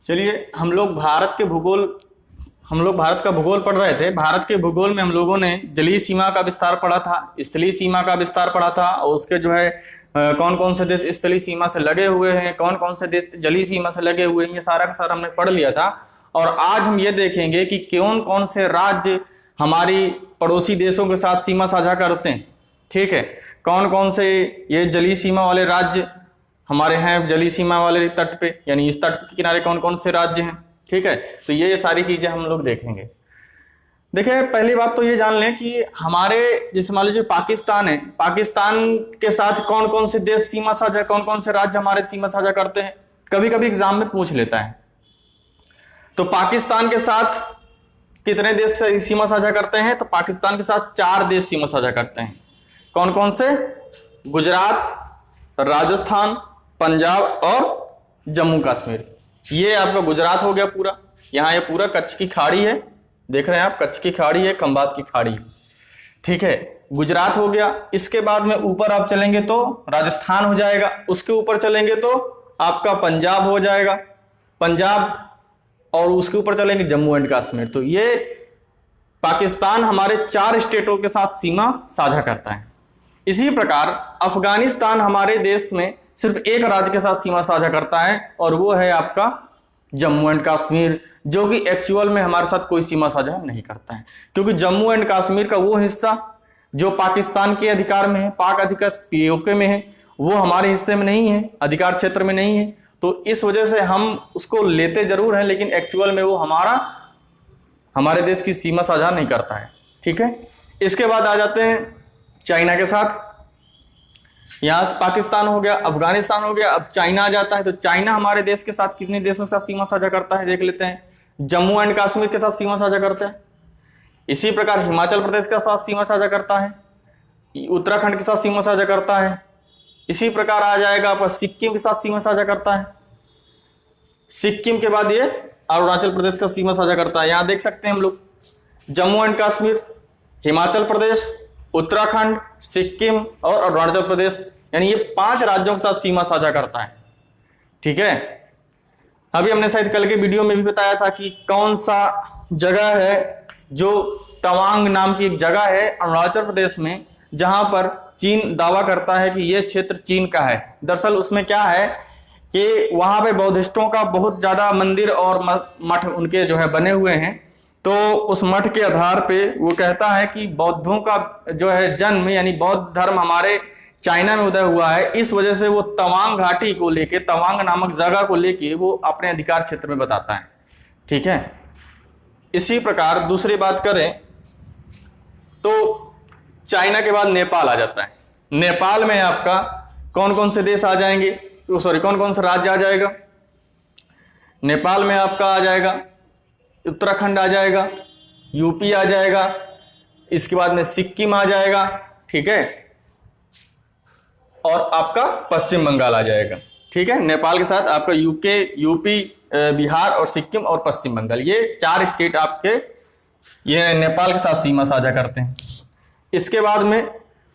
चलिए हम लोग भारत का भूगोल पढ़ रहे थे। भारत के भूगोल में हम लोगों ने जलीय सीमा का विस्तार पढ़ा था, स्थलीय सीमा का विस्तार पढ़ा था, और उसके जो है कौन कौन से देश स्थलीय सीमा से लगे हुए हैं, कौन कौन से देश जलीय सीमा से लगे हुए हैं, ये सारा का सारा हमने पढ़ लिया था। और आज हम ये देखेंगे कि कौन कौन से राज्य हमारी पड़ोसी देशों के साथ सीमा साझा करते हैं। ठीक है, कौन कौन से ये जलीय सीमा वाले राज्य हमारे हैं, जलीय सीमा वाले तट पे, यानी इस तट के किनारे कौन कौन से राज्य हैं। ठीक है, तो ये सारी चीजें हम लोग देखेंगे। देखिए, पहली बात तो ये जान लें कि हमारे जैसे मान लीजिए पाकिस्तान है, पाकिस्तान के साथ कौन कौन से देश सीमा साझा, कौन कौन से राज्य हमारे सीमा साझा करते हैं, कभी कभी एग्जाम में पूछ लेता है। तो पाकिस्तान के साथ कितने देश सीमा साझा करते हैं, तो पाकिस्तान के साथ 4 देश सीमा साझा करते हैं। कौन कौन से? गुजरात, राजस्थान, पंजाब और जम्मू कश्मीर। ये आपका गुजरात हो गया पूरा, यहाँ ये पूरा कच्छ की खाड़ी है, देख रहे हैं आप, कच्छ की खाड़ी है, खंबात की खाड़ी। ठीक है, गुजरात हो गया। इसके बाद में ऊपर आप चलेंगे तो राजस्थान हो जाएगा, उसके ऊपर चलेंगे तो आपका पंजाब हो जाएगा, पंजाब, और उसके ऊपर चलेंगे जम्मू एंड कश्मीर। तो ये पाकिस्तान हमारे 4 स्टेटों के साथ सीमा साझा करता है। इसी प्रकार अफगानिस्तान हमारे देश में सिर्फ एक राज्य के साथ सीमा साझा करता है, और वो है आपका जम्मू एंड कश्मीर, जो कि एक्चुअल में हमारे साथ कोई सीमा साझा नहीं करता है, क्योंकि जम्मू एंड कश्मीर का वो हिस्सा जो पाकिस्तान के अधिकार में है, पाक अधिकार पीओके में है, वो हमारे हिस्से में नहीं है, अधिकार क्षेत्र में नहीं है। तो इस वजह से हम उसको लेते जरूर हैं, लेकिन एक्चुअल में वो हमारे देश की सीमा साझा नहीं करता है। ठीक है, इसके बाद आ जाते हैं चाइना के साथ। यहां से पाकिस्तान हो गया, अफगानिस्तान हो गया, अब चाइना आ जाता है। तो चाइना हमारे देश के साथ कितने देशों के साथ सीमा साझा करता है, देख लेते हैं। जम्मू एंड कश्मीर के साथ सीमा साझा करते हैं। इसी प्रकार हिमाचल प्रदेश के साथ सीमा साझा करता है, उत्तराखंड के साथ सीमा साझा करता है। इसी प्रकार आ जाएगा आपका सिक्किम के साथ सीमा साझा करता है। सिक्किम के बाद ये अरुणाचल प्रदेश का सीमा साझा करता है। यहां देख सकते हैं हम लोग जम्मू एंड कश्मीर, हिमाचल प्रदेश, उत्तराखंड, सिक्किम और अरुणाचल प्रदेश, यानी ये 5 राज्यों के साथ सीमा साझा करता है। ठीक है, अभी हमने शायद कल के वीडियो में भी बताया था कि कौन सा जगह है, जो तवांग नाम की एक जगह है अरुणाचल प्रदेश में, जहां पर चीन दावा करता है कि यह क्षेत्र चीन का है। दरअसल उसमें क्या है कि वहां पे बौद्धिस्टों का बहुत ज्यादा मंदिर और मठ उनके जो है बने हुए हैं। तो उस मठ के आधार पे वो कहता है कि बौद्धों का जो है जन्म, यानी बौद्ध धर्म हमारे चाइना में उदय हुआ है। इस वजह से वो तवांग घाटी को लेके, तवांग नामक जगह को लेके वो अपने अधिकार क्षेत्र में बताता है। ठीक है, इसी प्रकार दूसरी बात करें तो चाइना के बाद नेपाल आ जाता है। नेपाल में आपका कौन कौन से देश आ जाएंगे, कौन कौन सा राज्य आ जाएगा। नेपाल में आपका आ जाएगा उत्तराखंड आ जाएगा, यूपी आ जाएगा, इसके बाद में सिक्किम आ जाएगा। ठीक है, और आपका पश्चिम बंगाल आ जाएगा। ठीक है, नेपाल के साथ आपका यूपी, बिहार और सिक्किम और पश्चिम बंगाल, ये 4 स्टेट आपके ये नेपाल के साथ सीमा साझा करते हैं। इसके बाद में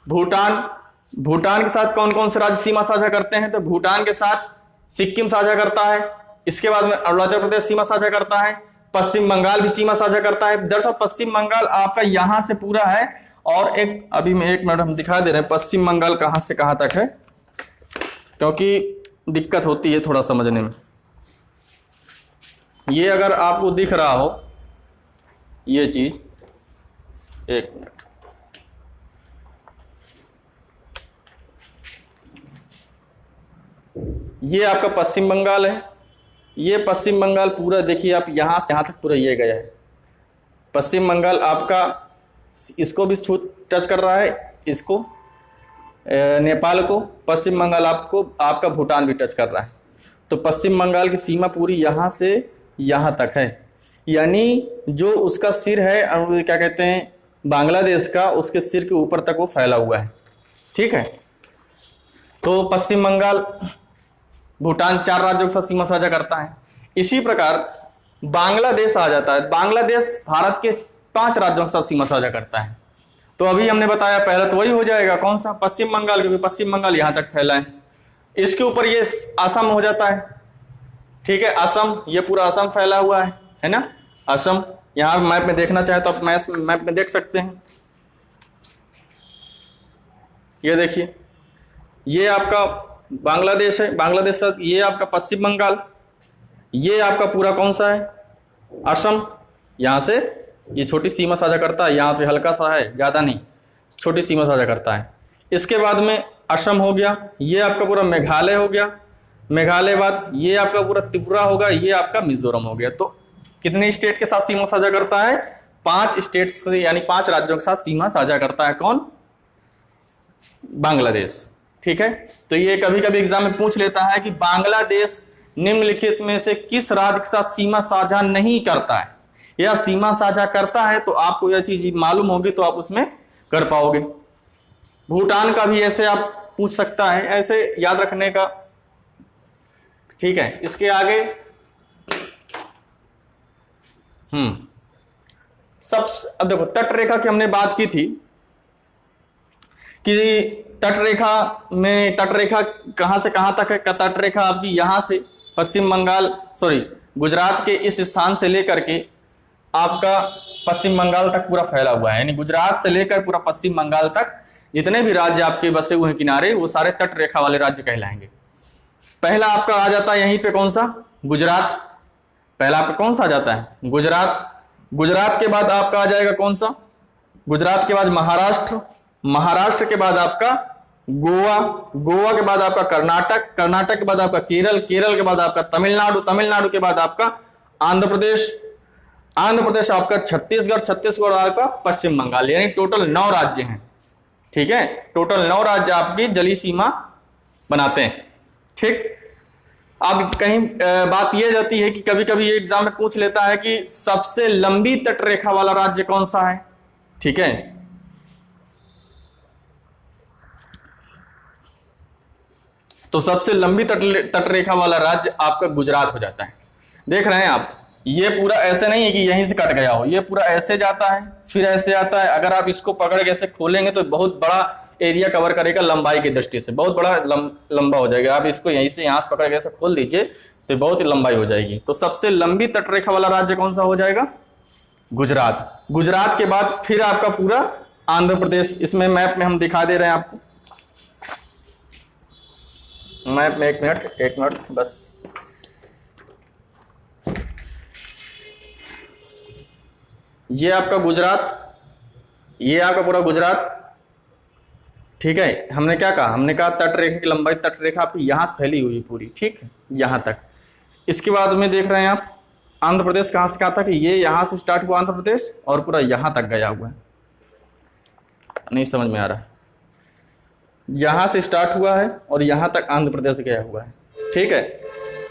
भूटान के साथ कौन कौन से राज्य सीमा साझा करते हैं, तो भूटान के साथ सिक्किम साझा करता है। इसके बाद में अरुणाचल प्रदेश सीमा साझा करता है, पश्चिम बंगाल भी सीमा साझा करता है। दरअसल पश्चिम बंगाल आपका यहां से पूरा है, और एक अभी में 1 मिनट हम दिखा दे रहे हैं पश्चिम बंगाल कहां से कहां तक है, क्योंकि दिक्कत होती है थोड़ा समझने में। ये अगर आपको दिख रहा हो ये चीज, 1 मिनट, ये आपका पश्चिम बंगाल है। ये पश्चिम बंगाल पूरा देखिए आप, यहां से यहां तक पूरा ये गया है। पश्चिम बंगाल आपका इसको भी टच कर रहा है, इसको नेपाल को, पश्चिम बंगाल आपका भूटान भी टच कर रहा है। तो पश्चिम बंगाल की सीमा पूरी यहां से यहां तक है, यानी जो उसका सिर है क्या कहते हैं बांग्लादेश का, उसके सिर के ऊपर तक वो फैला हुआ है। ठीक है, तो पश्चिम बंगाल, भूटान 4 राज्यों के साथ सीमा साझा करता है। इसी प्रकार बांग्लादेश आ जाता है। बांग्लादेश भारत के 5 राज्यों के साथ सीमा साझा करता है। तो अभी हमने बताया पहला तो वही हो जाएगा, कौन सा, पश्चिम बंगाल, क्योंकि पश्चिम बंगाल यहां तक फैला है। इसके ऊपर ये आसाम हो जाता है। ठीक है। असम, ये पूरा असम फैला हुआ है ना, असम। यहाँ मैप में देखना चाहे तो आप मैप में देख सकते हैं। ये देखिए, ये आपका बांग्लादेश है, बांग्लादेश से ये आपका पश्चिम बंगाल, ये आपका पूरा कौन सा है, असम। यहाँ से ये छोटी सीमा साझा करता है, यहाँ पे हल्का सा है, ज़्यादा नहीं, छोटी सीमा साझा करता है। इसके बाद में असम हो गया, ये आपका पूरा मेघालय हो गया, मेघालय बाद ये आपका पूरा त्रिपुरा होगा, ये आपका मिजोरम हो गया। तो कितने स्टेट के साथ सीमा साझा करता है, 5 स्टेट से, यानी 5 राज्यों के साथ सीमा साझा करता है कौन, बांग्लादेश। ठीक है। तो ये कभी कभी एग्जाम में पूछ लेता है कि बांग्लादेश निम्नलिखित में से किस राज्य के साथ सीमा साझा नहीं करता है, या सीमा साझा करता है, तो आपको यह चीज मालूम होगी तो आप उसमें कर पाओगे। भूटान का भी ऐसे आप पूछ सकता है, ऐसे याद रखने का। ठीक है। इसके आगे अब देखो, तट रेखा की हमने बात की थी कि तट रेखा कहां से कहां तक है। तट रेखा आपकी यहां से पश्चिम बंगाल, गुजरात के इस स्थान से लेकर के आपका पश्चिम बंगाल तक पूरा फैला हुआ है, यानी गुजरात से लेकर पूरा पश्चिम बंगाल तक जितने भी राज्य आपके बसे हुए किनारे, वो सारे तट रेखा वाले राज्य कहलाएंगे। पहला आपका आ जाता है यहीं पे कौन सा, गुजरात। पहला आपका कौन सा आ जाता है, गुजरात। गुजरात के बाद आपका आ जाएगा कौन सा, गुजरात के बाद महाराष्ट्र, महाराष्ट्र के बाद आपका गोवा, गोवा के बाद आपका कर्नाटक, कर्नाटक के बाद आपका केरल, केरल के बाद आपका तमिलनाडु, तमिलनाडु के बाद आपका आंध्र प्रदेश, आंध्र प्रदेश आपका छत्तीसगढ़, छत्तीसगढ़ आपका पश्चिम बंगाल, यानी टोटल 9 राज्य हैं। ठीक है, टोटल 9 राज्य आपकी जलीय सीमा बनाते हैं। ठीक। अब कहीं बात यह जाती है कि कभी कभी एग्जाम में पूछ लेता है कि सबसे लंबी तट रेखा वाला राज्य कौन सा है। ठीक है, तो सबसे लंबी तट रेखा वाला राज्य आपका गुजरात हो जाता है। देख रहे हैं आप, ये पूरा ऐसे नहीं है कि यहीं से कट गया हो, ये पूरा ऐसे जाता है फिर ऐसे आता है। अगर आप इसको पकड़ के ऐसे खोलेंगे तो बहुत बड़ा एरिया कवर करेगा, लंबाई की दृष्टि से बहुत बड़ा लंबा हो जाएगा। आप इसको यहीं से यहाँ से पकड़ के ऐसे खोल दीजिए तो बहुत ही लंबाई हो जाएगी। तो सबसे लंबी तटरेखा वाला राज्य कौन सा हो जाएगा, गुजरात। गुजरात के बाद फिर आपका पूरा आंध्र प्रदेश। इसमें मैप में हम दिखा दे रहे हैं आपको, मैप में एक मिनट बस। ये आपका गुजरात, ये आपका पूरा गुजरात। ठीक है, हमने क्या कहा, हमने कहा तट रेखा की लंबाई, तट रेखा आपकी यहां से फैली हुई पूरी, ठीक है, यहां तक। इसके बाद में देख रहे हैं आप आंध्र प्रदेश कहां से कहा था कि ये यहां से स्टार्ट हुआ आंध्र प्रदेश और पूरा यहां तक गया हुआ है। नहीं समझ में आ रहा है, यहां से स्टार्ट हुआ है और यहां तक आंध्र प्रदेश गया हुआ है। ठीक है,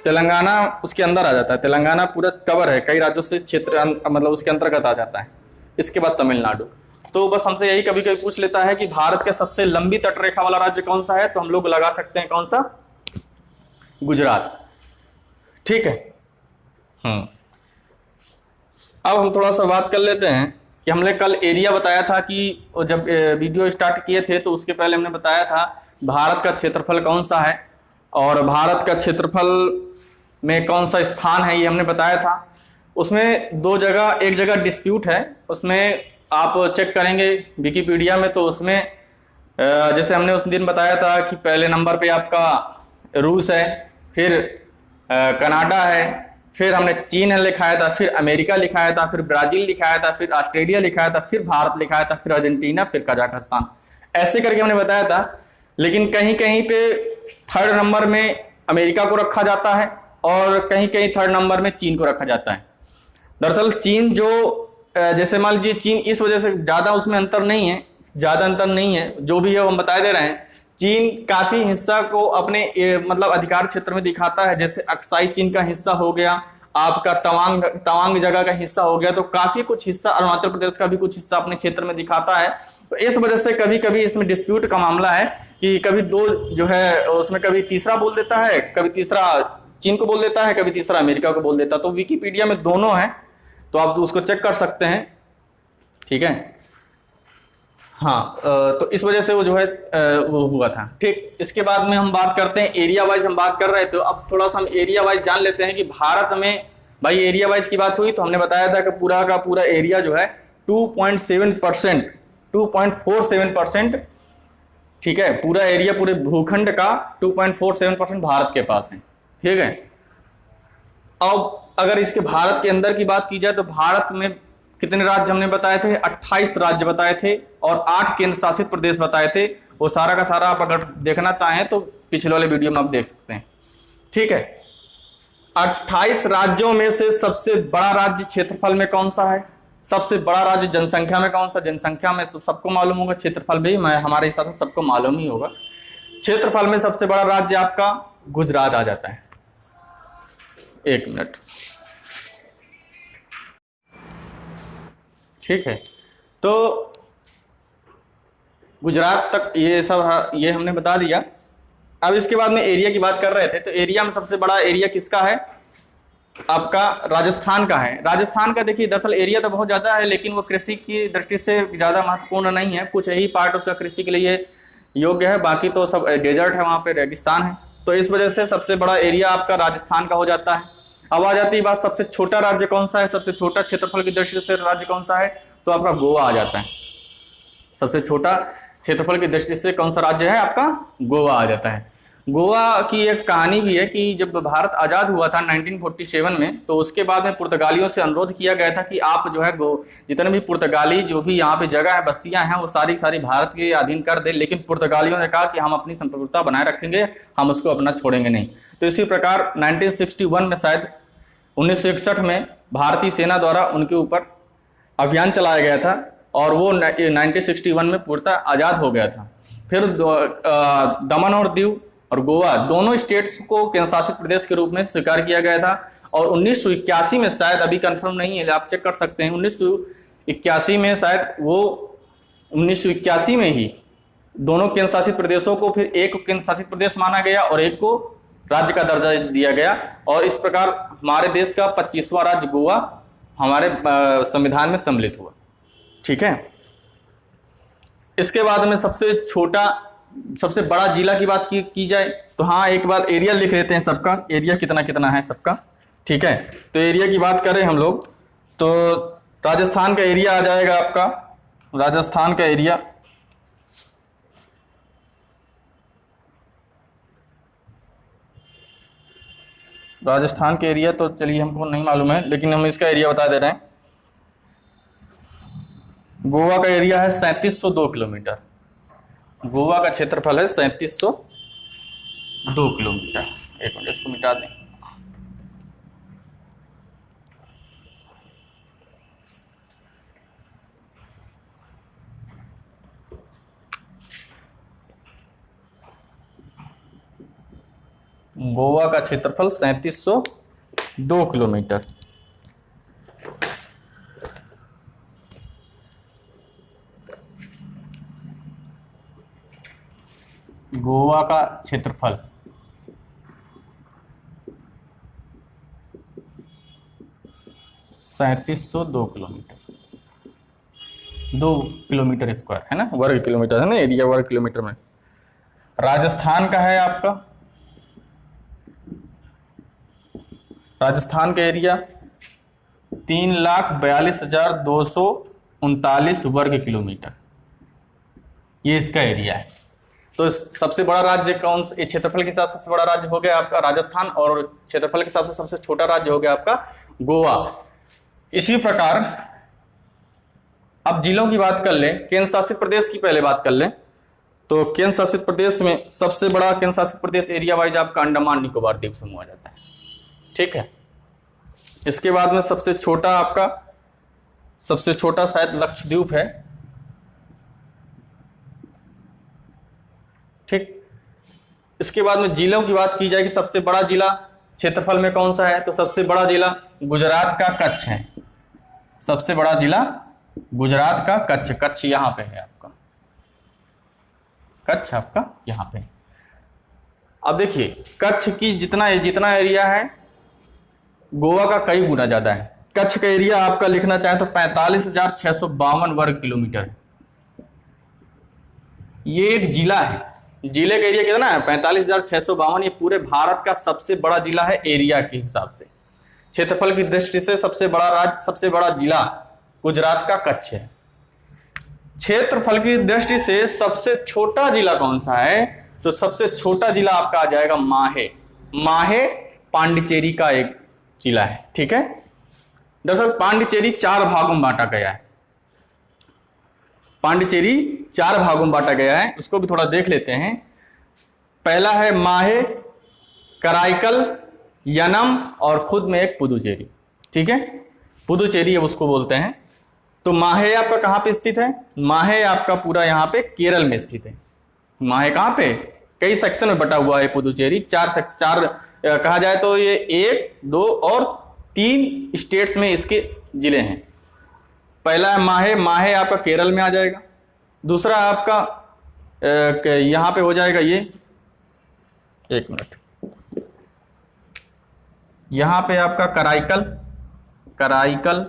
तेलंगाना उसके अंदर आ जाता है, तेलंगाना पूरा कवर है, कई राज्यों से क्षेत्र मतलब उसके अंतर्गत आ जाता है। इसके बाद तमिलनाडु। तो बस हमसे यही कभी कभी पूछ लेता है कि भारत का सबसे लंबी तटरेखा वाला राज्य कौन सा है, तो हम लोग लगा सकते हैं कौन सा, गुजरात। ठीक है। अब हम थोड़ा सा बात कर लेते हैं कि हमने कल एरिया बताया था कि जब वीडियो स्टार्ट किए थे तो उसके पहले हमने बताया था भारत का क्षेत्रफल कौन सा है और भारत का क्षेत्रफल में कौन सा स्थान है, ये हमने बताया था। उसमें 2 जगह, एक जगह डिस्प्यूट है, उसमें आप चेक करेंगे विकिपीडिया में, तो उसमें जैसे हमने उस दिन बताया था कि पहले नंबर पे आपका रूस है, फिर कनाडा है, फिर हमने चीन लिखाया था, फिर अमेरिका लिखाया था, फिर ब्राजील लिखाया था, फिर ऑस्ट्रेलिया लिखाया था, फिर भारत लिखाया था, फिर अर्जेंटीना, फिर कजाकिस्तान, ऐसे करके हमने बताया था। लेकिन कहीं कहीं पे 3rd नंबर में अमेरिका को रखा जाता है और कहीं कहीं 3rd नंबर में चीन को रखा जाता है। दरअसल चीन जो जैसे मान लीजिए चीन इस वजह से ज़्यादा उसमें अंतर नहीं है, ज़्यादा अंतर नहीं है, जो भी है वो हम बता दे रहे हैं। चीन काफ़ी हिस्सा को अपने मतलब अधिकार क्षेत्र में दिखाता है, जैसे अक्साई चीन का हिस्सा हो गया, आपका तवांग जगह का हिस्सा हो गया, तो काफ़ी कुछ हिस्सा अरुणाचल प्रदेश का भी कुछ हिस्सा अपने क्षेत्र में दिखाता है। तो इस वजह से कभी कभी इसमें डिस्प्यूट का मामला है कि कभी 2 जो है उसमें कभी तीसरा बोल देता है, कभी तीसरा चीन को बोल देता है, कभी तीसरा अमेरिका को बोल देता है। तो विकिपीडिया में दोनों हैं, तो आप उसको चेक कर सकते हैं। ठीक है, हाँ, तो इस वजह से वो जो है वो हुआ था। ठीक, इसके बाद में हम बात करते हैं एरिया वाइज, हम बात कर रहे थे, तो अब थोड़ा सा हम एरिया वाइज जान लेते हैं कि भारत में, भाई एरिया वाइज की बात हुई तो हमने बताया था कि पूरा का पूरा एरिया जो है 2.7%, 2.47%, ठीक है, पूरा एरिया पूरे भूखंड का 2.47% भारत के पास है। ठीक है, अब अगर इसके भारत के अंदर की बात की जाए तो भारत में कितने राज्य हमने बताए थे, 28 राज्य बताए थे और 8 केंद्र शासित प्रदेश बताए थे। वो सारा का सारा आप अगर देखना चाहें तो पिछले वाले वीडियो में आप देख सकते हैं। ठीक है, 28 राज्यों में से सबसे बड़ा राज्य क्षेत्रफल में कौन सा है, सबसे बड़ा राज्य जनसंख्या में कौन सा, जनसंख्या में तो सबको मालूम होगा, क्षेत्रफल भी हमारे हिसाब से सबको मालूम ही होगा। क्षेत्रफल में सबसे बड़ा राज्य आपका गुजरात आ जाता है। एक मिनट, ठीक है, तो गुजरात तक ये सब ये हमने बता दिया। अब इसके बाद में एरिया की बात कर रहे थे, तो एरिया में सबसे बड़ा एरिया किसका है, आपका राजस्थान का है। राजस्थान का देखिए दरअसल एरिया तो बहुत ज़्यादा है, लेकिन वो कृषि की दृष्टि से ज़्यादा महत्वपूर्ण नहीं है, कुछ यही पार्ट उसका कृषि के लिए योग्य है, बाकी तो सब डेजर्ट है, वहाँ पे रेगिस्तान है। तो इस वजह से सबसे बड़ा एरिया आपका राजस्थान का हो जाता है। अब आ जाती है बात सबसे छोटा राज्य कौन सा है, सबसे छोटा क्षेत्रफल की दृष्टि से राज्य कौन सा है, तो आपका गोवा आ जाता है। सबसे छोटा क्षेत्रफल की दृष्टि से कौन सा राज्य है, आपका गोवा आ जाता है। गोवा की एक कहानी भी है कि जब भारत आज़ाद हुआ था 1947 में, तो उसके बाद में पुर्तगालियों से अनुरोध किया गया था कि आप जो है जितने भी पुर्तगाली जो भी यहाँ पे जगह है, बस्तियां हैं, वो सारी सारी भारत के अधीन कर दे। लेकिन पुर्तगालियों ने कहा कि हम अपनी संप्रभुता बनाए रखेंगे, हम उसको अपना छोड़ेंगे नहीं। तो इसी प्रकार 1961 में, शायद 1961 में भारतीय सेना द्वारा उनके ऊपर अभियान चलाया गया था और वो 1961 में पूर्णतः आज़ाद हो गया था। फिर दमन और दीव और गोवा दोनों स्टेट्स को केंद्र शासित प्रदेश के रूप में स्वीकार किया गया था। और 1981 में, शायद अभी कंफर्म नहीं है, आप चेक कर सकते हैं, 1981 में शायद वो 1981 में ही दोनों केंद्र शासित प्रदेशों को फिर एक केंद्र शासित प्रदेश माना गया और एक को राज्य का दर्जा दिया गया। और इस प्रकार हमारे देश का 25वां राज्य गोवा हमारे संविधान में सम्मिलित हुआ। ठीक है, इसके बाद में सबसे बड़ा जिला की बात की जाए तो हाँ, एक बार एरिया लिख लेते हैं सबका, एरिया कितना कितना है सबका। ठीक है, तो एरिया की बात करें हम लोग तो राजस्थान का एरिया आ जाएगा आपका, राजस्थान का एरिया तो चलिए हमको नहीं मालूम है, लेकिन हम इसका एरिया बता दे रहे हैं। गोवा का एरिया है 3702 किलोमीटर, गोवा का क्षेत्रफल है 3702 किलोमीटर। एक मिनट, इसको मिटा दें। गोवा का क्षेत्रफल 3702 किलोमीटर। गोवा का क्षेत्रफल 3702 किलोमीटर, 2 किलोमीटर स्क्वायर है ना, वर्ग किलोमीटर है ना, एरिया वर्ग किलोमीटर में। राजस्थान का है आपका, राजस्थान का एरिया 3,42,239 वर्ग किलोमीटर, ये इसका एरिया है। तो सबसे बड़ा राज्य कौन सा, क्षेत्रफल के हिसाब से सबसे बड़ा राज्य हो गया आपका राजस्थान, और क्षेत्रफल के हिसाब से सबसे छोटा राज्य हो गया आपका गोवा। इसी प्रकार अब जिलों की बात कर लें, केंद्र शासित प्रदेश की पहले बात कर लें, तो केंद्र शासित प्रदेश में सबसे बड़ा केंद्र शासित प्रदेश एरिया वाइज आपका अंडमान निकोबार द्वीप समूह आ जाता है। ठीक है, इसके बाद में सबसे छोटा शायद लक्षद्वीप है। ठीक, इसके बाद में जिलों की बात की जाएगी, सबसे बड़ा जिला क्षेत्रफल में कौन सा है, तो सबसे बड़ा जिला गुजरात का कच्छ है। सबसे बड़ा जिला गुजरात का कच्छ यहां पे है आपका, कच्छ आपका यहां पे। अब देखिए कच्छ की जितना एरिया है गोवा का कई गुना ज्यादा है। कच्छ का एरिया आपका लिखना चाहें तो 45,652 वर्ग किलोमीटर है। ये एक जिला है। जिले का एरिया कितना है? 45,652। ये पूरे भारत का सबसे बड़ा जिला है एरिया के हिसाब से। क्षेत्रफल की दृष्टि से सबसे बड़ा राज्य, सबसे बड़ा जिला गुजरात का कच्छ है। क्षेत्रफल की दृष्टि से सबसे छोटा जिला कौन सा है? तो सबसे छोटा जिला आपका आ जाएगा माहे। माहे पांडिचेरी का एक जिला है। ठीक है, दरअसल पांडिचेरी 4 भागों में बांटा गया है। पांडिचेरी 4 भागों में बांटा गया है, उसको भी थोड़ा देख लेते हैं। पहला है माहे, कराईकल, यनम और खुद में एक पुदुचेरी। ठीक है, पुदुचेरी अब उसको बोलते हैं। तो माहे आपका कहां पे स्थित है? माहे आपका पूरा यहां पे केरल में स्थित है। माहे कहां पे? कई सेक्शन में बटा हुआ है पुदुचेरी। 4 कहा जाए तो ये 1, 2 और 3 स्टेट्स में इसके जिले हैं। पहला है माहे। माहे आपका केरल में आ जाएगा। दूसरा आपका यहां पे हो जाएगा ये, एक मिनट, यहां पे आपका कराईकल, कराईकल,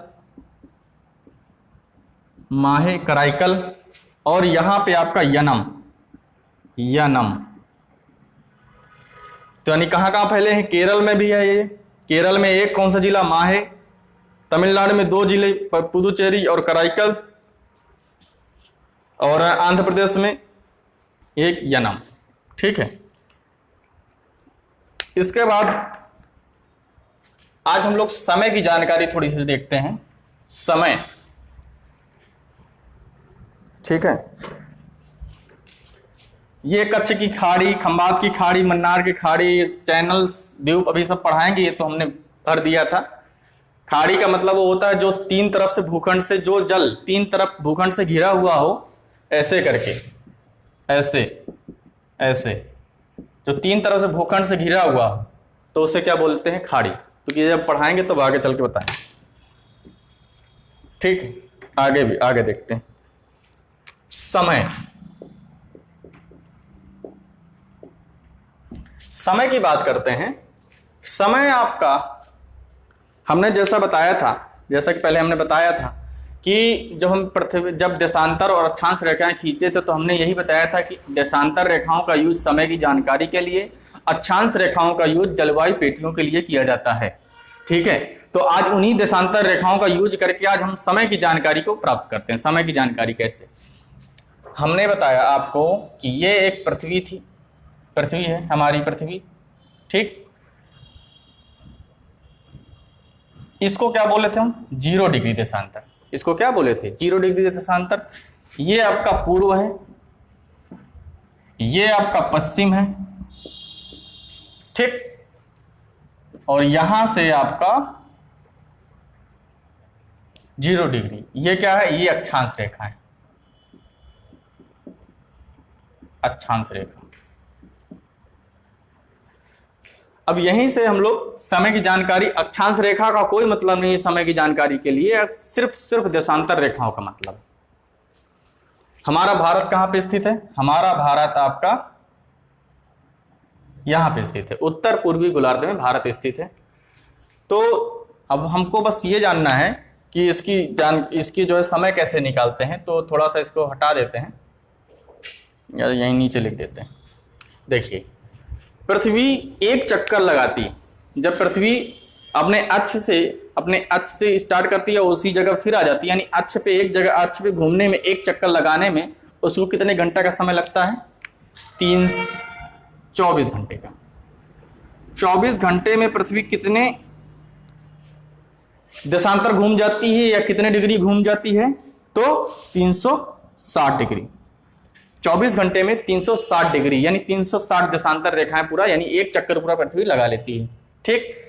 माहे कराईकल, और यहां पे आपका यनम, यनम। तो यानी कहां कहां फैले हैं? केरल में भी है ये। केरल में एक कौन सा जिला? माहे। तमिलनाडु में 2 जिले, पुदुचेरी और कराईकल, और आंध्र प्रदेश में एक यनम। ठीक है, इसके बाद आज हम लोग समय की जानकारी थोड़ी सी देखते हैं। समय, ठीक है, ये कच्छ की खाड़ी, खंबात की खाड़ी, मन्नार की खाड़ी, चैनल्स, द्वीप अभी सब पढ़ाएंगे, ये तो हमने भर दिया था। खाड़ी का मतलब वो होता है जो 3 तरफ से भूखंड से, जो जल 3 तरफ भूखंड से घिरा हुआ हो, ऐसे करके, ऐसे ऐसे, जो 3 तरफ से भूखंड से घिरा हुआ हो, तो उसे क्या बोलते हैं? खाड़ी। तो ये जब पढ़ाएंगे तब आगे चल के बताएं। ठीक है, आगे देखते हैं। समय, समय की बात करते हैं। समय आपका, हमने जैसा बताया था, जैसा कि पहले हमने बताया था कि जब हम पृथ्वी, जब देशांतर और अक्षांश रेखाएं खींचे थे, तो हमने यही बताया था कि देशांतर रेखाओं का यूज समय की जानकारी के लिए, अक्षांश रेखाओं का यूज जलवायु पेटियों के लिए किया जाता है। ठीक है, तो आज उन्हीं देशांतर रेखाओं का यूज करके आज हम समय की जानकारी को प्राप्त करते हैं। समय की जानकारी कैसे? हमने बताया आपको कि ये एक पृथ्वी थी, पृथ्वी है हमारी पृथ्वी। ठीक, इसको क्या बोले थे हम? 0 डिग्री देशांतर। इसको क्या बोले थे? 0 डिग्री देशांतर। ये आपका पूर्व है, ये आपका पश्चिम है। ठीक, और यहां से आपका 0 डिग्री, ये क्या है? ये अक्षांश रेखा है, अक्षांश रेखा। अब यहीं से हम लोग समय की जानकारी, अक्षांश रेखा का कोई मतलब नहीं है समय की जानकारी के लिए, सिर्फ देशांतर रेखाओं का मतलब। हमारा भारत कहां पे स्थित है? हमारा भारत आपका यहां पे स्थित है, उत्तर पूर्वी गोलार्ध में भारत स्थित है। तो अब हमको बस ये जानना है कि इसकी जो है समय कैसे निकालते हैं। तो थोड़ा सा इसको हटा देते हैं, या यहीं नीचे लिख देते हैं। देखिए, पृथ्वी एक चक्कर लगाती है। जब पृथ्वी अपने अक्ष से स्टार्ट करती है, उसी जगह फिर आ जाती है, यानी अक्ष पे घूमने में, एक चक्कर लगाने में उसको कितने घंटा का समय लगता है? 24 घंटे का। 24 घंटे में पृथ्वी कितने देशांतर घूम जाती है, या कितने डिग्री घूम जाती है? तो 360 डिग्री। 24 घंटे में 360 डिग्री, यानी 360 देशांतर रेखाएं पूरा, यानी एक चक्कर पूरा पृथ्वी लगा लेती है। ठीक,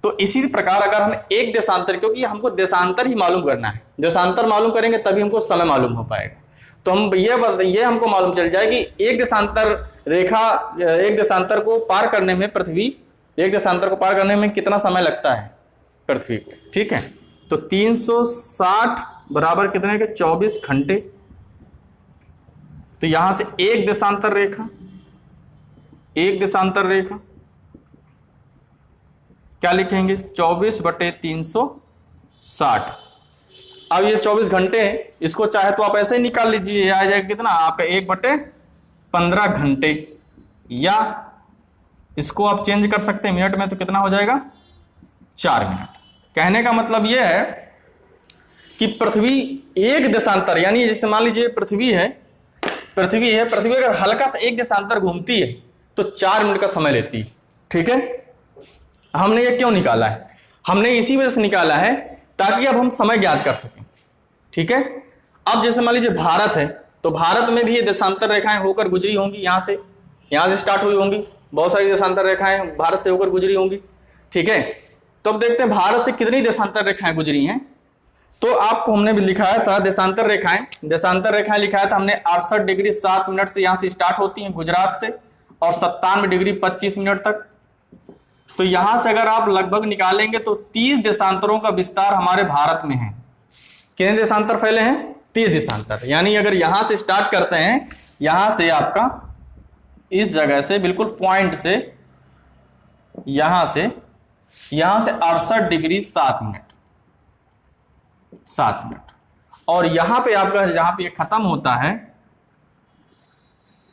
तो इसी प्रकार अगर हम एक देशांतर, क्योंकि हमको देशांतर ही मालूम करना है, देशांतर मालूम करेंगे तभी हमको समय मालूम हो पाएगा। तो हम ये हमको मालूम चल जाए कि एक देशांतर को पार करने में पृथ्वी, एक देशांतर को पार करने में कितना समय लगता है पृथ्वी को। ठीक है, तो 360 बराबर कितने के? 24 घंटे। तो यहां से एक देशांतर रेखा क्या लिखेंगे? 24/360। अब ये 24 घंटे हैं, इसको चाहे तो आप ऐसे ही निकाल लीजिए, ये आ जाएगा कितना आपका 1/15 घंटे, या इसको आप चेंज कर सकते हैं मिनट में, तो कितना हो जाएगा 4 मिनट। कहने का मतलब यह है कि पृथ्वी एक देशांतर, यानी जैसे मान लीजिए पृथ्वी है, पृथ्वी अगर हल्का सा एक देशांतर घूमती है तो 4 मिनट का समय लेती है। ठीक है, हमने ये क्यों निकाला है? हमने इसी वजह से निकाला है ताकि अब हम समय ज्ञात कर सकें। ठीक है, अब जैसे मान लीजिए भारत है, तो भारत में भी ये देशांतर रेखाएं होकर गुजरी होंगी, यहां से स्टार्ट हुई होंगी, बहुत सारी देशांतर रेखाएं भारत से होकर गुजरी होंगी। ठीक है, तो अब देखते हैं भारत से कितनी देशांतर रेखाएं गुजरी हैं। तो आपको हमने भी लिखाया था देशांतर रेखाएं लिखाया था हमने 68 डिग्री 7 मिनट से यहां से स्टार्ट होती हैं गुजरात से, और 97 डिग्री 25 मिनट तक। तो यहां से अगर आप लगभग निकालेंगे तो 30 देशांतरों का विस्तार हमारे भारत में है। कितने देशांतर फैले हैं? 30 देशांतर। यानी अगर यहां से स्टार्ट करते हैं, यहां से आपका इस जगह से बिल्कुल पॉइंट से यहां से 68 डिग्री 7 मिनट, और यहां पे आपका जहां पे खत्म होता है,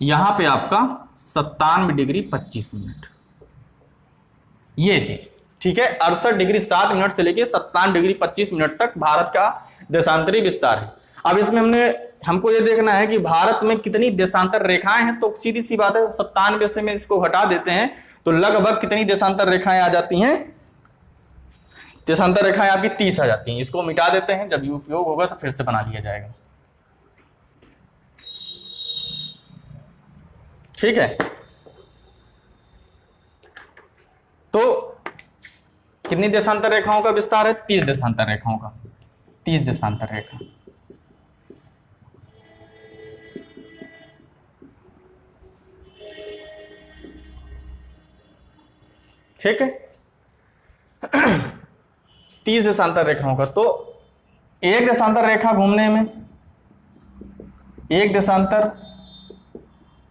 यहां पे आपका 97 डिग्री 25 मिनट, ये चीज। ठीक है, 68 डिग्री 7 मिनट से लेके 97 डिग्री 25 मिनट तक भारत का देशांतरी विस्तार है। अब इसमें हमको ये देखना है कि भारत में कितनी देशांतर रेखाएं हैं, तो सीधी सी बात है 97 से में इसको हटा देते हैं तो लगभग कितनी देशांतर रेखाएं आ जाती हैं? देशांतर रेखाएं आपकी 30 आ जाती हैं। इसको मिटा देते हैं, जब उपयोग होगा तो फिर से बना लिया जाएगा। ठीक है, तो कितनी देशांतर रेखाओं का विस्तार है? 30 देशांतर रेखाओं का, 30 देशांतर रेखा। ठीक है, 30 देशांतर रेखाओं का। तो एक देशांतर रेखा घूमने में, एक देशांतर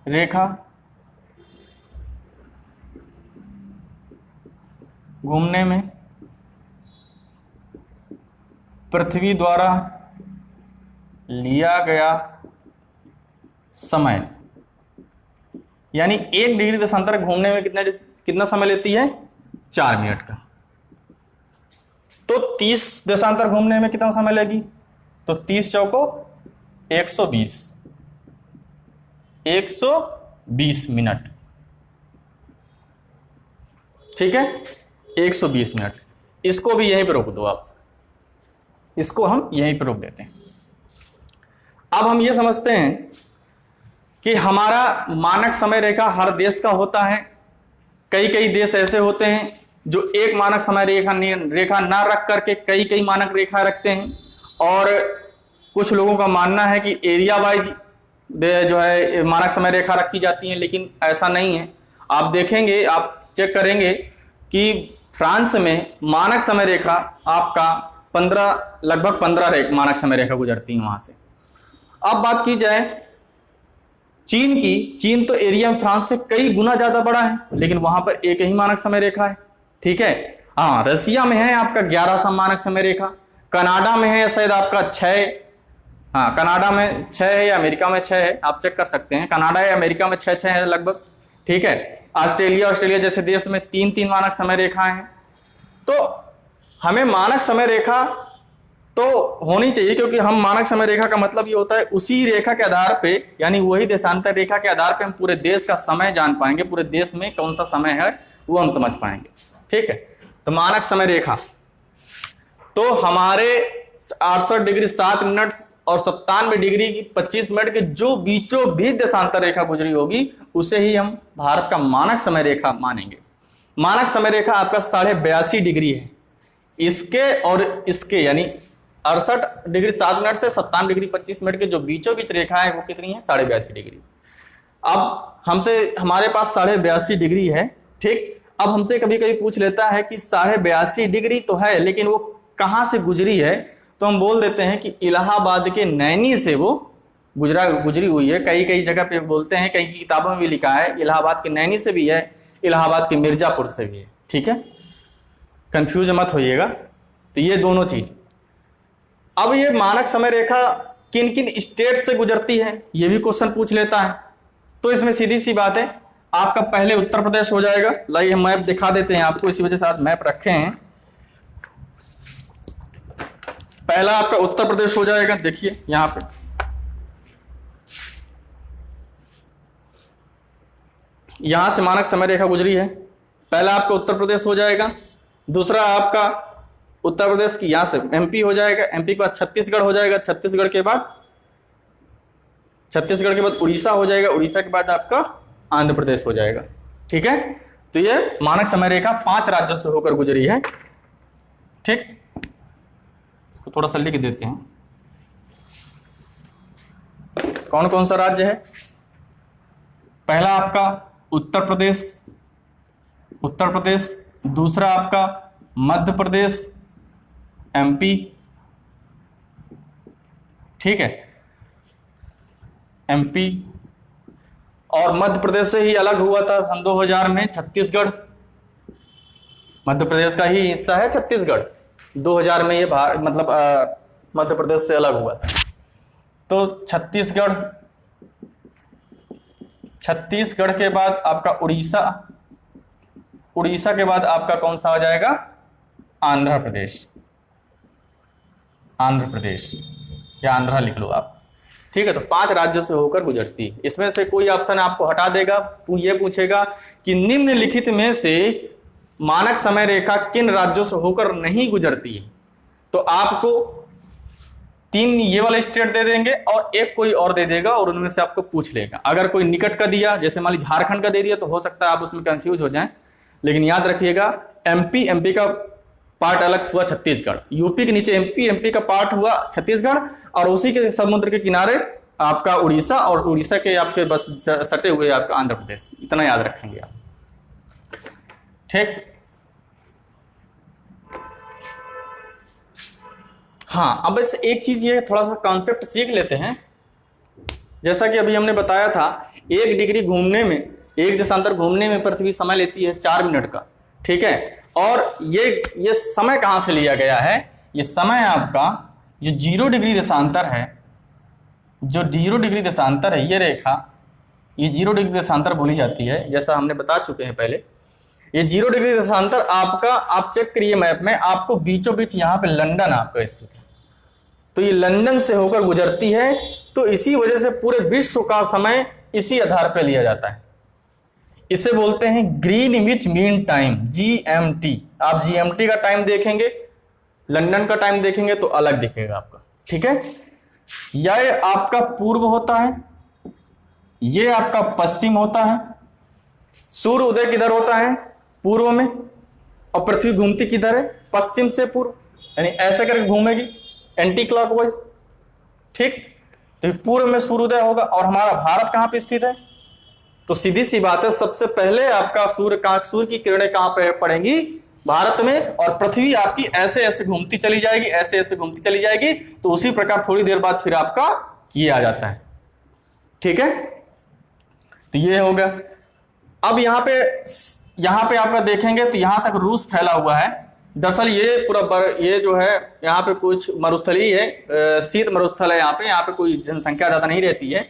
रेखा घूमने में पृथ्वी द्वारा लिया गया समय, यानी 1 डिग्री देशांतर घूमने में कितना समय लेती है? 4 मिनट का। तो 30 देशांतर घूमने में कितना समय लेगी? तो 30 चौको 120 मिनट। ठीक है, 120 मिनट। इसको भी यहीं पर रोक दो आप, इसको हम यहीं पर रोक देते हैं। अब हम ये समझते हैं कि हमारा मानक समय रेखा हर देश का होता है। कई कई देश ऐसे होते हैं जो एक मानक समय रेखा ना रख करके कई मानक रेखा रखते हैं, और कुछ लोगों का मानना है कि एरिया वाइज जो है मानक समय रेखा रखी जाती है, लेकिन ऐसा नहीं है। आप देखेंगे, आप चेक करेंगे कि फ्रांस में मानक समय रेखा आपका लगभग 15 मानक समय रेखा गुजरती है वहां से। अब बात की जाए चीन की, चीन तो एरिया में फ्रांस से कई गुना ज्यादा बड़ा है, लेकिन वहां पर एक ही मानक समय रेखा है। ठीक है, हाँ, रसिया में है आपका 11 मानक समय रेखा, कनाडा में है शायद आपका 6, हाँ कनाडा में 6 है या अमेरिका में 6 है, आप चेक कर सकते हैं, कनाडा या अमेरिका में 6 है लगभग। ठीक है, ऑस्ट्रेलिया जैसे देश में 3 मानक समय रेखाएं हैं। तो हमें मानक समय रेखा तो होनी चाहिए, क्योंकि हम मानक समय रेखा का मतलब ये होता है उसी रेखा के आधार पे, यानी वही देशांतर रेखा के आधार पे हम पूरे देश का समय जान पाएंगे, पूरे देश में कौन सा समय है वो हम समझ पाएंगे। ठीक है, तो मानक समय रेखा तो हमारे 68 डिग्री 7 मिनट और 97 डिग्री 25 मिनट के जो बीचों बीच देशांतर रेखा गुजरी होगी उसे ही हम भारत का मानक समय रेखा मानेंगे। मानक समय रेखा आपका 82.5 डिग्री है, इसके और इसके, यानी 68 डिग्री 7 मिनट से 97 डिग्री 25 मिनट के जो बीचों बीच रेखा है वो कितनी है? 82.5 डिग्री। अब हमारे पास 82.5 डिग्री है। ठीक, अब हमसे कभी कभी पूछ लेता है कि 82.5 डिग्री तो है, लेकिन वो कहां से गुजरी है? तो हम बोल देते हैं कि इलाहाबाद के नैनी से वो गुजरी हुई है। कई जगह पे बोलते हैं, कई किताबों में भी लिखा है इलाहाबाद के नैनी से भी है, इलाहाबाद के मिर्जापुर से भी है। ठीक है, कंफ्यूज मत होइएगा। तो ये दोनों चीज, अब ये मानक समय रेखा किन किन स्टेट से गुजरती है, ये भी क्वेश्चन पूछ लेता है। तो इसमें सीधी सी बात है, आपका पहले उत्तर प्रदेश हो जाएगा। लाइए हम मैप दिखा देते हैं आपको, इसी वजह से आज मैप रखे हैं। पहला आपका उत्तर प्रदेश हो जाएगा, देखिए यहां पे यहां से मानक समय रेखा गुजरी है। पहला आपका उत्तर प्रदेश हो जाएगा, दूसरा आपका उत्तर प्रदेश की यहां से एमपी हो जाएगा, एमपी के बाद छत्तीसगढ़ हो जाएगा, छत्तीसगढ़ के बाद उड़ीसा हो जाएगा, उड़ीसा के बाद आपका आंध्र प्रदेश हो जाएगा। ठीक है, तो ये मानक समय रेखा 5 राज्यों से होकर गुजरी है। ठीक, इसको थोड़ा सा लिख देते हैं कौन कौन सा राज्य है। पहला आपका उत्तर प्रदेश, दूसरा आपका मध्य प्रदेश, एमपी। ठीक है, एमपी और मध्य प्रदेश से ही अलग हुआ था सन 2000 में छत्तीसगढ़, मध्य प्रदेश का ही हिस्सा है छत्तीसगढ़। 2000 में ये मध्य प्रदेश से अलग हुआ था। तो छत्तीसगढ़ के बाद आपका उड़ीसा के बाद आपका कौन सा आ जाएगा, आंध्र प्रदेश या आंध्रा लिख लो आप। ठीक है, तो 5 राज्यों से होकर गुजरती है। इसमें से कोई ऑप्शन आपको हटा देगा, ये पूछेगा कि निम्नलिखित में से मानक समय रेखा किन राज्यों से होकर नहीं गुजरती है, तो आपको 3 ये वाले स्टेट दे देंगे और एक कोई और दे देगा और उनमें से आपको पूछ लेगा। अगर कोई निकट का दिया, जैसे मान लीजिए झारखंड का दे दिया, तो हो सकता है आप उसमें कंफ्यूज हो जाएं, लेकिन याद रखिएगा एमपी का पार्ट अलग हुआ छत्तीसगढ़, यूपी के नीचे एमपी का पार्ट हुआ छत्तीसगढ़, और उसी के समुद्र के किनारे आपका उड़ीसा, और उड़ीसा के आपके बस सटे हुए आपका आंध्र प्रदेश। इतना याद रखेंगे आप। ठीक, हाँ, अब इस एक चीज ये थोड़ा सा कॉन्सेप्ट सीख लेते हैं। जैसा कि अभी हमने बताया था, 1 डिग्री घूमने में, 1 देशांतर घूमने में पृथ्वी समय लेती है 4 मिनट का। ठीक है, और ये समय कहां से लिया गया है, ये समय आपका जो 0 डिग्री देशांतर है, ये रेखा, ये 0 डिग्री देशांतर बोली जाती है, जैसा हमने बता चुके हैं पहले। ये 0 डिग्री देशांतर आपका, आप चेक करिए मैप में, आपको बीचों बीच यहाँ पे लंदन आपका स्थित है, तो ये लंदन से होकर गुजरती है। तो इसी वजह से पूरे विश्व का समय इसी आधार पर लिया जाता है। इसे बोलते हैं ग्रीनविच मीन टाइम, GMT। आप GMT का टाइम देखेंगे, लंदन का टाइम देखेंगे तो अलग दिखेगा आपका। ठीक है, यह आपका पूर्व होता है, ये आपका पश्चिम होता है। सूर्य उदय किधर होता है, पूर्व में, और पृथ्वी घूमती किधर है, पश्चिम से पूर्व, यानी ऐसे करके घूमेगी एंटी क्लॉकवाइज। ठीक, तो पूर्व में सूर्योदय होगा। और हमारा भारत कहां पे स्थित है, तो सीधी सी बात है, सबसे पहले आपका सूर्य की किरणें कहां पे पड़ेंगी, भारत में, और पृथ्वी आपकी ऐसे ऐसे घूमती चली जाएगी, ऐसे ऐसे घूमती चली जाएगी। तो उसी प्रकार थोड़ी देर बाद फिर आपका ये आ जाता है। ठीक है, तो ये हो गया। अब यहाँ पे आप देखेंगे तो यहां तक रूस फैला हुआ है। दरअसल ये पूरा ये जो है यहाँ पे कुछ मरुस्थली है, शीत मरुस्थल है, यहाँ पे कोई जनसंख्या ज्यादा नहीं रहती है।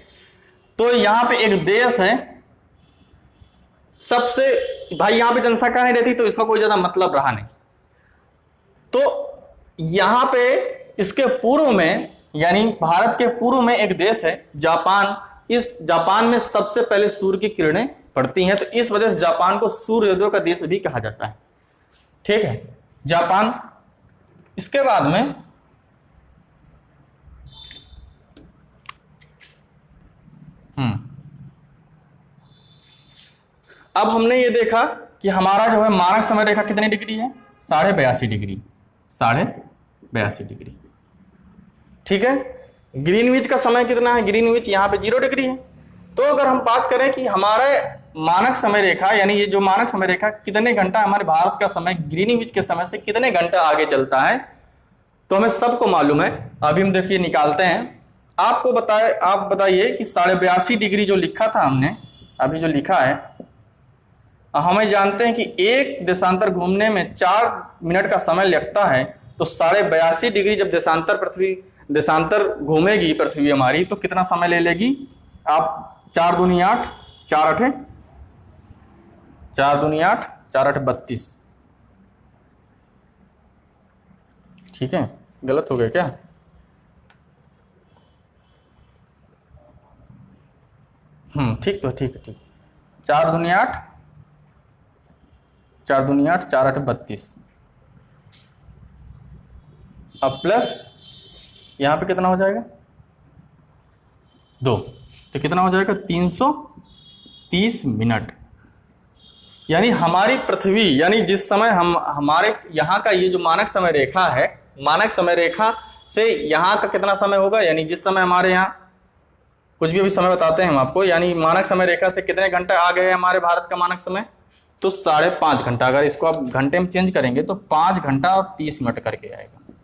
तो यहाँ पे एक देश है, सबसे भाई यहाँ पे जनसंख्या नहीं रहती, तो इसका कोई ज्यादा मतलब रहा नहीं। तो यहाँ पे इसके पूर्व में, यानी भारत के पूर्व में एक देश है जापान। इस जापान में सबसे पहले सूर्य की किरणें पड़ती हैं, तो इस वजह से जापान को सूर्योदय का देश भी कहा जाता है। ठीक है, जापान। इसके बाद में अब हमने ये देखा कि हमारा जो है मानक समय रेखा कितनी डिग्री है, 82.5 डिग्री, 82.5 डिग्री। ठीक है, ग्रीनविच का समय कितना है, ग्रीनविच यहाँ पे 0 डिग्री है। तो अगर हम बात करें कि हमारे मानक समय रेखा, यानी ये जो मानक समय रेखा कितने घंटा हमारे भारत का समय ग्रीनविच के समय से कितने घंटा आगे चलता है, तो हमें सबको मालूम है। अभी हम देखिए निकालते हैं, आप बताइए कि 82.5 डिग्री जो लिखा था हमने, अभी जो लिखा है, हमें जानते हैं कि 1 देशांतर घूमने में 4 मिनट का समय लगता है। तो 82.5 डिग्री जब देशांतर घूमेगी पृथ्वी हमारी, तो कितना समय ले लेगी? आप 4 दूनी 8, 4 8 32। ठीक है, गलत हो गया क्या? ठीक, तो ठीक है। 4 दूनी 8, 4 दूनी 8, 4 8 32। अब प्लस यहां पे कितना हो जाएगा? 2, तो कितना हो जाएगा? 330 मिनट। यानी हमारी पृथ्वी, यानी जिस समय हमारे यहाँ का ये जो मानक समय रेखा है, मानक समय रेखा से यहाँ का कितना समय होगा, यानी जिस समय हमारे यहाँ कुछ भी अभी समय बताते हैं हम आपको, यानी मानक समय रेखा से कितने घंटे आगे है हमारे भारत का मानक समय? तो 5.5 घंटा। अगर इसको आप घंटे में चेंज करेंगे तो 5 घंटा और 30 मिनट करके आएगा।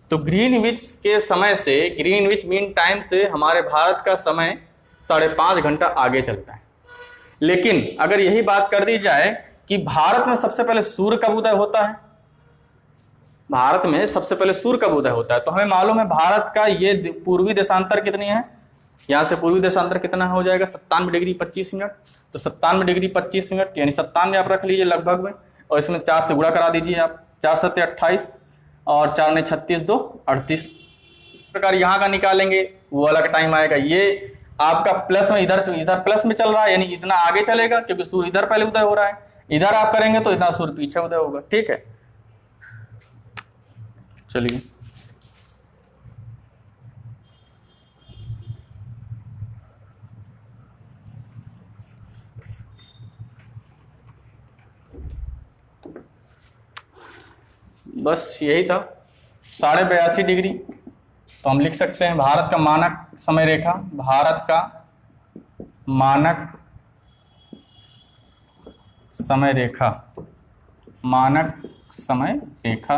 तो ग्रीनविच के समय से, ग्रीनविच मीन टाइम से हमारे भारत का समय 5.5 घंटा आगे चलता है। लेकिन अगर यही बात कर दी जाए कि भारत में सबसे पहले सूर्य कब उदय होता है, भारत में सबसे पहले सूर्य कब उदय होता है, तो हमें मालूम है भारत का ये पूर्वी देशांतर कितनी है, यहां से पूर्वी देशांतर कितना हो जाएगा? 97 डिग्री 25 मिनट। तो 97 डिग्री 25 मिनट यानी 97 आप रख लीजिए लगभग में, और इसमें 4 से गुणा करा दीजिए आप, 4 7 28 और 4 ने 36, 2 38। इस प्रकार यहाँ का निकालेंगे, वो अलग टाइम आएगा। ये आपका प्लस में इधर प्लस में चल रहा है, यानी इतना आगे चलेगा क्योंकि सूर्य इधर पहले उदय हो रहा है। इधर आप करेंगे तो इतना सूर्य पीछे उदय होगा। ठीक है, चलिए बस यही था 82.5 डिग्री। तो हम लिख सकते हैं भारत का मानक समय रेखा, भारत का मानक समय रेखा, मानक समय रेखा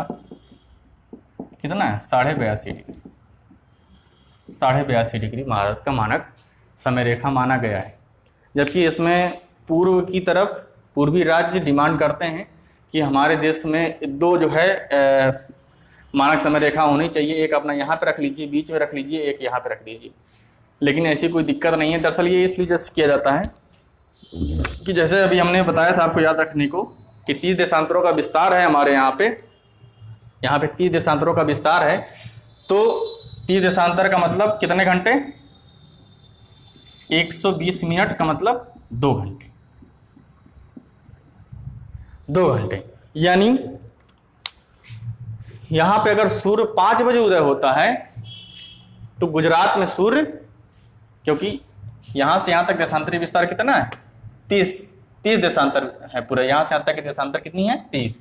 कितना है? 82.5 डिग्री। 82.5 डिग्री भारत का मानक समय रेखा माना गया है। जबकि इसमें पूर्व की तरफ पूर्वी राज्य डिमांड करते हैं कि हमारे देश में 2 जो है मानक समय रेखा होनी चाहिए, एक अपना यहाँ पे रख लीजिए, बीच में रख लीजिए, एक यहाँ पे रख लीजिए। लेकिन ऐसी कोई दिक्कत नहीं है। दरअसल ये इसलिए जैसे किया जाता है कि जैसे अभी हमने बताया था आपको याद रखने को कि 30 देशांतरों का विस्तार है हमारे यहाँ पे 30 देशांतरों का विस्तार है। तो 30 देशांतर का मतलब कितने घंटे? 120 मिनट का मतलब 2 घंटे। 2 घंटे यानी यहां पे अगर सूर्य 5 बजे उदय होता है तो गुजरात में सूर्य, क्योंकि यहां से यहां तक देशांतरीय विस्तार कितना है? 30 देशांतर है पूरा, यहां से यहां तक की देशांतर कितनी है? 30।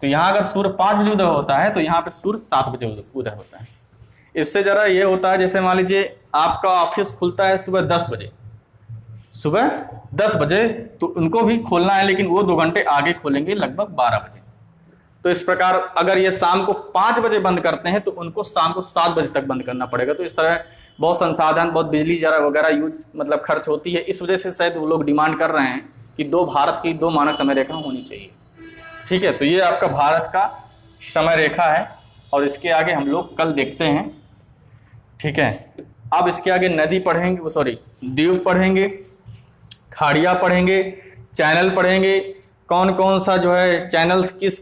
तो यहां अगर सूर्य 5 बजे उदय होता है तो यहां पे सूर्य 7 बजे उदय होता है। इससे जरा ये होता है, जैसे मान लीजिए आपका ऑफिस खुलता है सुबह 10 बजे, सुबह 10 बजे, तो उनको भी खोलना है लेकिन वो 2 घंटे आगे खोलेंगे, लगभग 12 बजे। तो इस प्रकार अगर ये शाम को 5 बजे बंद करते हैं तो उनको शाम को 7 बजे तक बंद करना पड़ेगा। तो इस तरह बहुत संसाधन, बहुत बिजली जरा वगैरह यूज मतलब खर्च होती है। इस वजह से शायद वो लोग डिमांड कर रहे हैं कि भारत की 2 मानक समय रेखा होनी चाहिए। ठीक है, तो ये आपका भारत का समय रेखा है और इसके आगे हम लोग कल देखते हैं। ठीक है, अब इसके आगे नदी पढ़ेंगे, सॉरी द्वीप पढ़ेंगे, खाड़िया पढ़ेंगे, चैनल पढ़ेंगे, कौन कौन सा जो है चैनल्स किस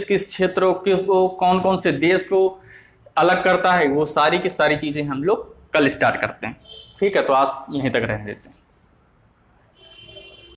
किस क्षेत्रों को, कौन कौन से देश को अलग करता है, वो सारी की सारी चीजें हम लोग कल स्टार्ट करते हैं। ठीक है, तो आज यहीं तक रहने देते हैं।